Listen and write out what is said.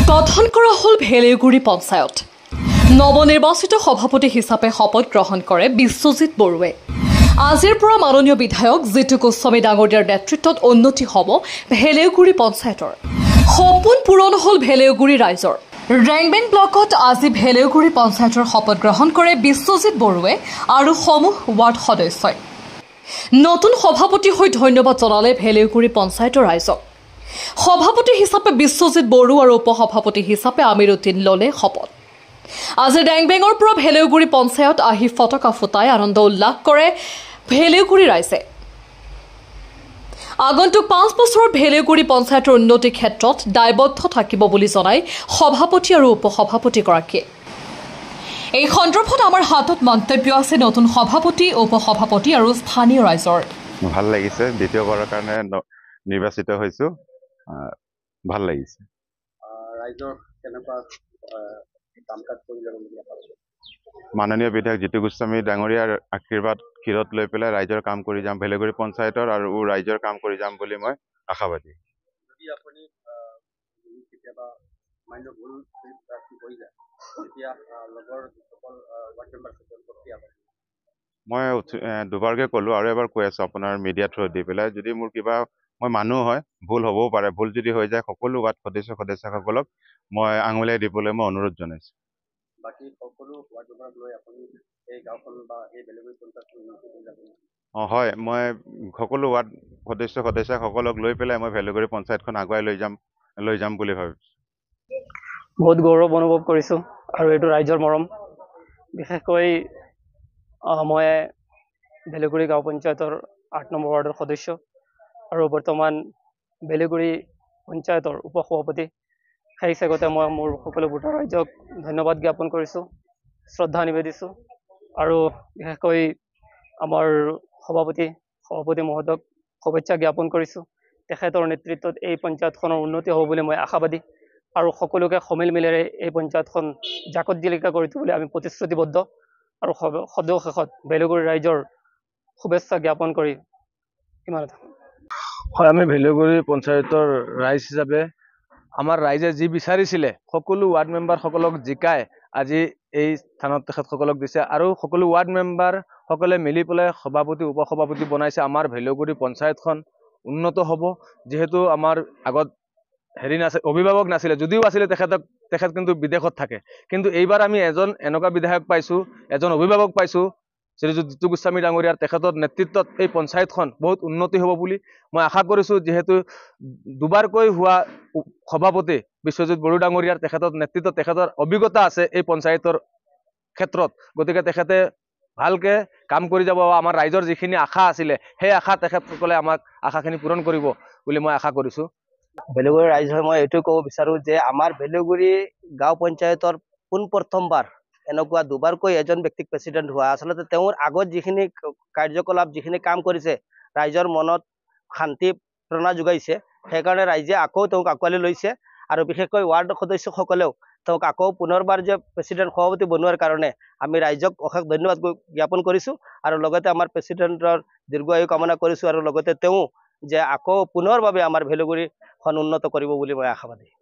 গঠন কৰা হল ভেলেগুৰি পঞ্চায়ত। নৱনিৰ্বাচিত সভাপতি হিচাপে শপত গ্ৰহণ কৰে বিশ্বজিৎ বৰুৱে। আজিৰ পৰা মাননীয় বিধায়ক জিতু গোস্বামী ডাঙৰীয়াৰ নেতৃত্বত উন্নতি হ'ব ভেলেগুৰি পঞ্চায়তৰ। সপোন পূৰণ হল ভেলেগুৰি ৰাইজৰ। ৰেংবেং ব্লকত আজি ভেলেগুৰি পঞ্চায়তৰ শপত গ্ৰহণ কৰে বিশ্বজিৎ বৰুৱে আৰু সমূহ ৱাৰ্ড সদস্যই। নতুন সভাপতি হৈ ধন্যবাদ জনালে ভেলেগুৰি পঞ্চায়তৰ ৰাইজক। সভাপতি হিচাপে বিশ্বজিৎ বড়ো আৰু উপসভাপতি হিচাপে আমিৰুদ্দিন ললে শপত। আজি ৰেংবেঙৰ পৰা ভেলেগুৰি পঞ্চায়ত আহি ফটকা ফুটাই আনন্দ উল্লাস কৰে ভেলেগুৰি ৰাইজে। আগন্তুক 5 বছৰত ভেলেগুৰি পঞ্চায়তৰ উন্নতিৰ ক্ষেত্ৰত দায়বদ্ধ থাকিব বুলি জনাই সভাপতি আৰু উপসভাপতিগৰাকীয়ে। এই সন্দৰ্ভত আমাৰ হাতত মন্তব্য আছে নতুন সভাপতি, উপসভাপতি আৰু স্থানীয় ৰাইজৰ। ভাল লাগিছে, দ্বিতীয়বাৰৰ কাৰণে নিৰ্বাচিত হৈছো, ভাল লাগিছে। ৰাইজৰ কেনেকুৱা কাম কাজ কৰি যাব বুলি ভাবিছে? মাননীয় বিধায়ক জিতু গোস্বামী ডাঙৰীয়াৰ আশীৰ্বাদ ক্ষীৰত লৈ পেলাই ৰাইজৰ কাম কৰি যাম, ভেলেগুৰি পঞ্চায়তৰ আৰু ৰাইজৰ কাম কৰি যাম বুলি মই আশাবাদী। যদি আপুনি কেতিয়াবা মান্য ভুল কৰি যায় তেতিয়া লগৰ যিসকল ৱাৰ্ড মেম্বাৰ মই দুবাৰকে ক'লো আৰু এবাৰ কৈ আছো আপোনাৰ মিডিয়া থ্ৰু দি পেলাই, যদি মোৰ কিবা মই মানুহ হয়, ভুল হ'বও পাৰে, ভুল যদি হৈ যায় সকলো ৱাৰ্ড সদস্যসকলক মই আঙুলিয়াই দিবলৈ মই অনুৰোধ জনাইছো। বাকী সকলো ৱাৰ্ড মেম্বাৰক লৈ আপুনি এই গাঁওখন বা এই ভেলেগুৰি পঞ্চায়তখন উন্নতি কৰি যাব? হয়, মই সকলো ৱাৰ্ড সদস্যসকলক লৈ পেলাই মই ভেলেগুৰি পঞ্চায়তখন আগুৱাই লৈ যাম বুলি ভাবিছো। বহুত গৌৰৱ অনুভৱ কৰিছো আৰু এইটো ৰাইজৰ মৰম। বিশেষকৈ মই ভেলেগুৰি গাঁও পঞ্চায়তৰ 8 নম্বৰ ৱাৰ্ডৰ সদস্য আৰু বৰ্তমান ভেলেগুৰি পঞ্চায়তৰ উপসভাপতি। সেই হিচাপতে মই মোৰ সকলো ভোটাৰ ৰাইজক ধন্যবাদ জ্ঞাপন কৰিছোঁ, শ্ৰদ্ধা নিবেদিছোঁ আৰু বিশেষকৈ আমাৰ সভাপতি মহোদয়ক শুভেচ্ছা জ্ঞাপন কৰিছোঁ। তেখেতৰ নেতৃত্বত এই পঞ্চায়তখনৰ উন্নতি হ'ব বুলি মই আশাবাদী আৰু সকলোকে সমিল মিলেৰে এই পঞ্চায়তখন জাকত জিলিকা কৰি তুলিবলৈ আমি প্ৰতিশ্ৰুতিবদ্ধ আৰু সদৌ শেষত ভেলেগুৰি ৰাইজৰ শুভেচ্ছা জ্ঞাপন কৰি ইমানতে। হয়, আমি ভেলেগুৰি পঞ্চায়তৰ ৰাইজ হিচাপে আমাৰ ৰাইজে যি বিচাৰিছিলে সকলো ৱাৰ্ড মেম্বাৰসকলক জিকাই আজি এই স্থানত তেখেতসকলক দিছে আৰু সকলো ৱাৰ্ড মেম্বাৰ সকলে মিলি পেলাই সভাপতি উপসভাপতি বনাইছে। আমাৰ ভেলেগুৰি পঞ্চায়তখন উন্নত হ'ব, যিহেতু আমাৰ আগত অভিভাৱক নাছিলে, যদিও আছিলে তেখেত কিন্তু বিদেশত থাকে, কিন্তু এইবাৰ আমি এজন এনেকুৱা বিধায়ক পাইছো, এজন অভিভাৱক পাইছো শ্ৰীযুত জিতু গোস্বামী ডাঙৰীয়াৰ তেখেতৰ নেতৃত্বত এই পঞ্চায়তখন বহুত উন্নতি হ'ব বুলি মই আশা কৰিছো। যিহেতু দুবাৰকৈ হোৱা সভাপতি বিশ্বজিৎ বড়ো ডাঙৰীয়াৰ তেখেতৰ নেতৃত্বত তেখেতৰ অভিজ্ঞতা আছে এই পঞ্চায়তৰ ক্ষেত্ৰত, গতিকে তেখেতে ভালকে কাম কৰি যাব। আমাৰ ৰাইজৰ যিখিনি আশা আছিলে সেই আশা তেখেতসকলে আমাক আশাখিনি পূৰণ কৰিব বুলি মই আশা কৰিছো। ভেলেগুৰি ৰাইজৰ মই এইটো ক'ব বিচাৰো যে আমাৰ ভেলেগুৰি গাঁও পঞ্চায়তৰ পোনপ্ৰথমবাৰ এনেকুৱা দুবাৰকৈ এজন ব্যক্তিক প্ৰেচিডেণ্ট হোৱা। আচলতে তেওঁৰ আগত যিখিনি কাৰ্যকলাপ যিখিনি কাম কৰিছে ৰাইজৰ মনত শান্তি প্ৰেৰণা যোগাইছে, সেইকাৰণে ৰাইজে আকৌ তেওঁক আঁকোৱালি লৈছে আৰু বিশেষকৈ ৱাৰ্ড সদস্যসকলেও তেওঁক আকৌ পুনৰবাৰ যে প্ৰেচিডেণ্ট সভাপতি বনোৱাৰ কাৰণে আমি ৰাইজক অশেষ ধন্যবাদ জ্ঞাপন কৰিছোঁ আৰু লগতে আমাৰ প্ৰেচিডেণ্টৰ দীৰ্ঘায়ু কামনা কৰিছোঁ আৰু লগতে তেওঁ যে আকৌ পুনৰবাবে আমাৰ ভেলেগুৰিখন উন্নত কৰিব বুলি মই আশাবাদী।